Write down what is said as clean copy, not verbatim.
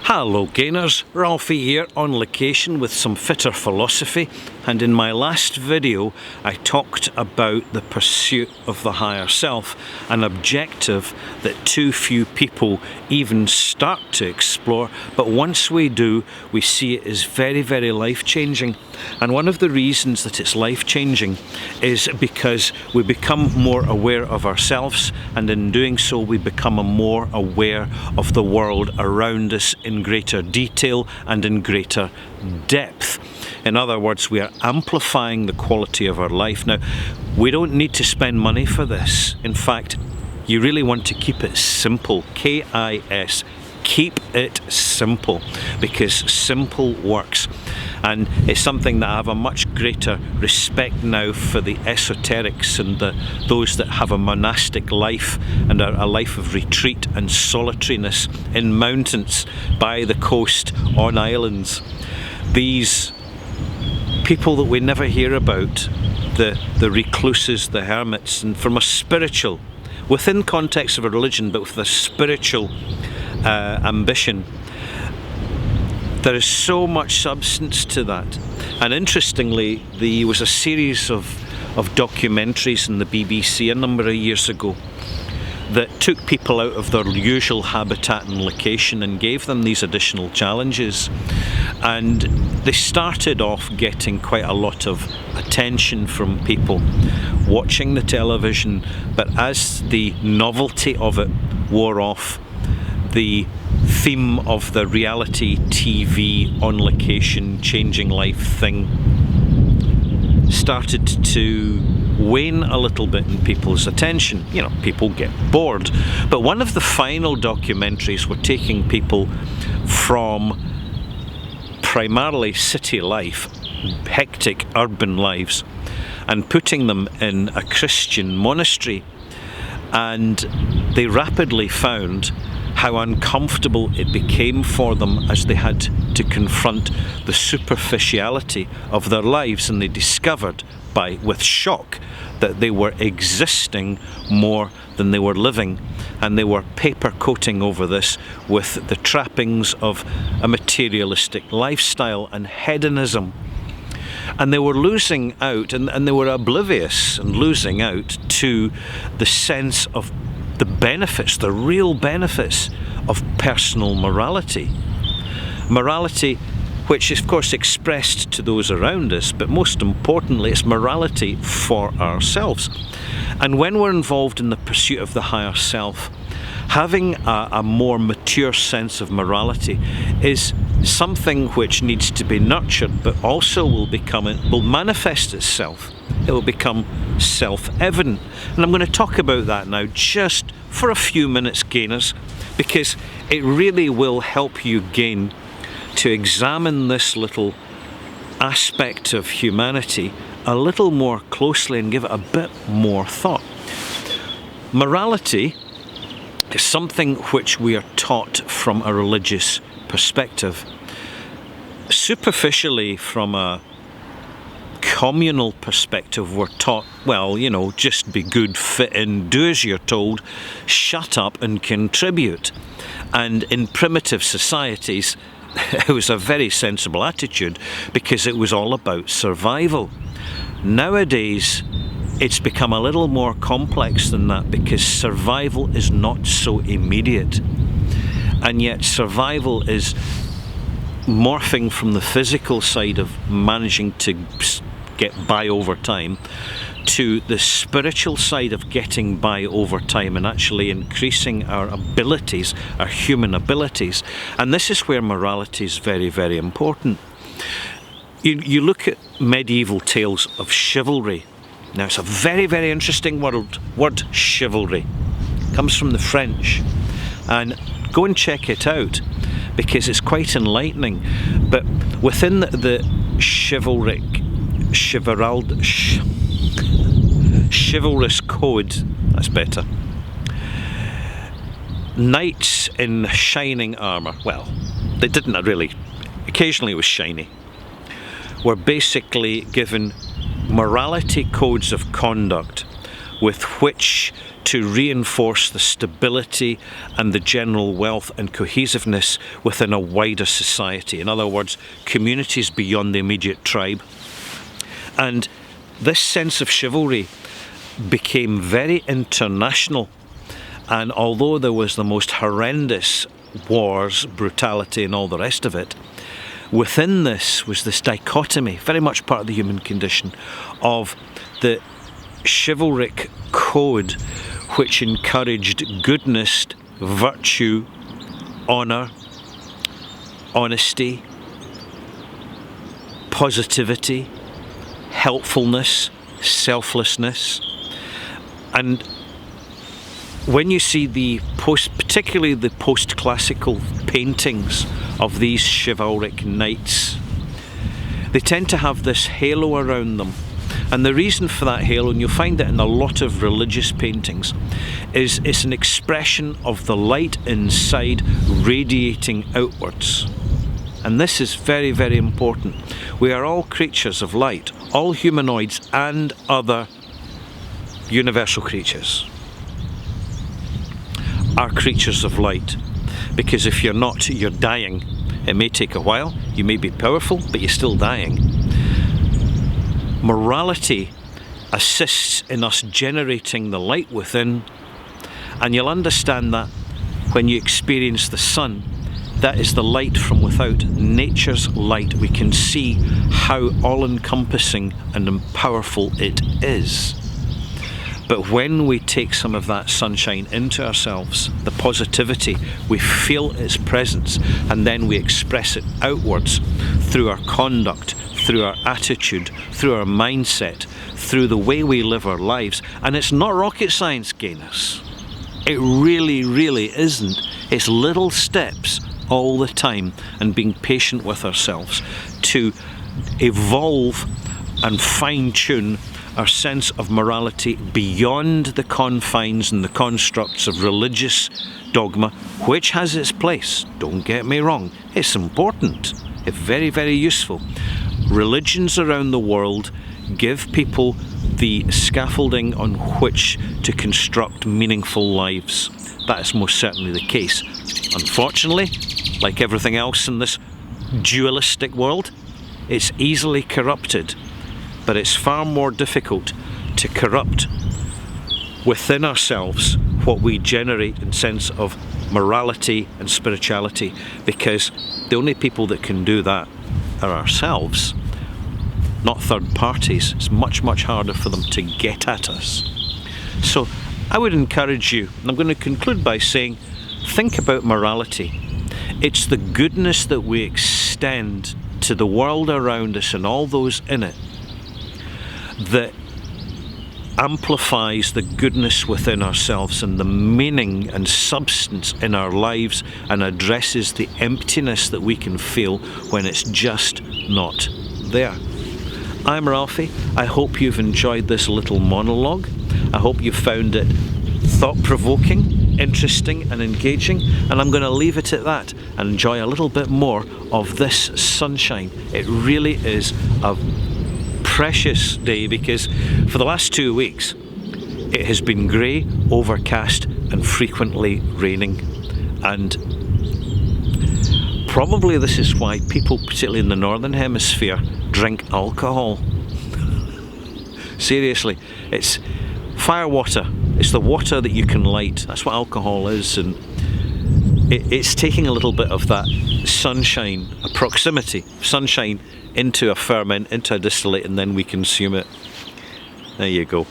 Hello gainers, Ralphie here on location with some fitter philosophy, and in my last video I talked about the pursuit of the higher self, an objective that too few people even start to explore, but once we do we see it as very, very life-changing. And one of the reasons that it's life-changing is because we become more aware of ourselves, and in doing so we become more aware of the world around us in greater detail and in greater depth. In other words, we are amplifying the quality of our life. Now, we don't need to spend money for this. In fact, you really want to keep it simple. KIS. Keep it simple, because simple works. And it's something that I have a much greater respect now for the esoterics and those that have a monastic life and a life of retreat and solitariness in mountains, by the coast, on islands. These people that we never hear about, the recluses, the hermits, and from a spiritual, within context of a religion, but with a spiritual ambition. There is so much substance to that. And interestingly, there was a series of documentaries in the BBC a number of years ago that took people out of their usual habitat and location and gave them these additional challenges. And they started off getting quite a lot of attention from people watching the television, but as the novelty of it wore off, the theme of the reality TV on location changing life thing started to wane a little bit in people's attention. You know, people get bored. But one of the final documentaries were taking people from primarily city life, hectic urban lives, and putting them in a Christian monastery. And they rapidly found how uncomfortable it became for them as they had to confront the superficiality of their lives, and they discovered with shock that they were existing more than they were living, and they were paper coating over this with the trappings of a materialistic lifestyle and hedonism. And they were losing out, and they were oblivious and losing out to the sense of the benefits, the real benefits of personal morality. Morality which is of course expressed to those around us, but most importantly it's morality for ourselves. And when we're involved in the pursuit of the higher self, having a more mature sense of morality is something which needs to be nurtured, but also will manifest itself. It will become self-evident. And I'm going to talk about that now just for a few minutes, gainers, because it really will help you gain to examine this little aspect of humanity a little more closely and give it a bit more thought. Morality is something which we are taught from a religious perspective. Superficially, from a communal perspective, we're taught, well, you know, just be good, fit in, do as you're told, shut up and contribute. And in primitive societies, it was a very sensible attitude because it was all about survival. Nowadays, it's become a little more complex than that, because survival is not so immediate. And yet survival is morphing from the physical side of managing to get by over time to the spiritual side of getting by over time and actually increasing our abilities, our human abilities. And this is where morality is very, very important. You look at medieval tales of chivalry. Now it's a very, very interesting word, chivalry. It comes from the French. And go and check it out, because it's quite enlightening. But within the chivalrous code, that's better, knights in shining armour, well, they didn't really, occasionally it was shiny, were basically given morality codes of conduct with which to reinforce the stability and the general wealth and cohesiveness within a wider society. In other words, communities beyond the immediate tribe. And this sense of chivalry became very international. And although there was the most horrendous wars, brutality and all the rest of it, within this was this dichotomy, very much part of the human condition, of the chivalric code which encouraged goodness, virtue, honour, honesty, positivity, helpfulness, selflessness. And when you see particularly the post-classical paintings of these chivalric knights, they tend to have this halo around them. And the reason for that halo, and you'll find it in a lot of religious paintings, is it's an expression of the light inside radiating outwards. And this is very, very important. We are all creatures of light, all humanoids and other universal creatures are creatures of light. Because if you're not, you're dying. It may take a while, you may be powerful, but you're still dying. Morality assists in us generating the light within, and you'll understand that when you experience the sun. That is the light from without, nature's light. We can see how all-encompassing and powerful it is. But when we take some of that sunshine into ourselves, the positivity, we feel its presence, and then we express it outwards through our conduct, through our attitude, through our mindset, through the way we live our lives. And it's not rocket science, Gainers. It really, really isn't. It's little steps all the time, and being patient with ourselves to evolve and fine-tune our sense of morality beyond the confines and the constructs of religious dogma, which has its place. Don't get me wrong, it's important, it's very, very useful. Religions around the world give people the scaffolding on which to construct meaningful lives. That is most certainly the case. Unfortunately, like everything else in this dualistic world, it's easily corrupted, but it's far more difficult to corrupt within ourselves what we generate in sense of morality and spirituality, because the only people that can do that are ourselves, not third parties. It's much, much harder for them to get at us. So I would encourage you, and I'm going to conclude by saying, think about morality. It's the goodness that we extend to the world around us and all those in it that amplifies the goodness within ourselves and the meaning and substance in our lives, and addresses the emptiness that we can feel when it's just not there. I'm Ralphie. I hope you've enjoyed this little monologue. I hope you found it thought-provoking, interesting and engaging, and I'm going to leave it at that and enjoy a little bit more of this sunshine. It really is a precious day, because for the last 2 weeks it has been grey, overcast and frequently raining, and probably this is why people, particularly in the northern hemisphere, drink alcohol. Seriously, it's fire water. It's the water that you can light. That's what alcohol is, and it's taking a little bit of that sunshine, a proximity, sunshine into a ferment, into a distillate, and then we consume it. There you go.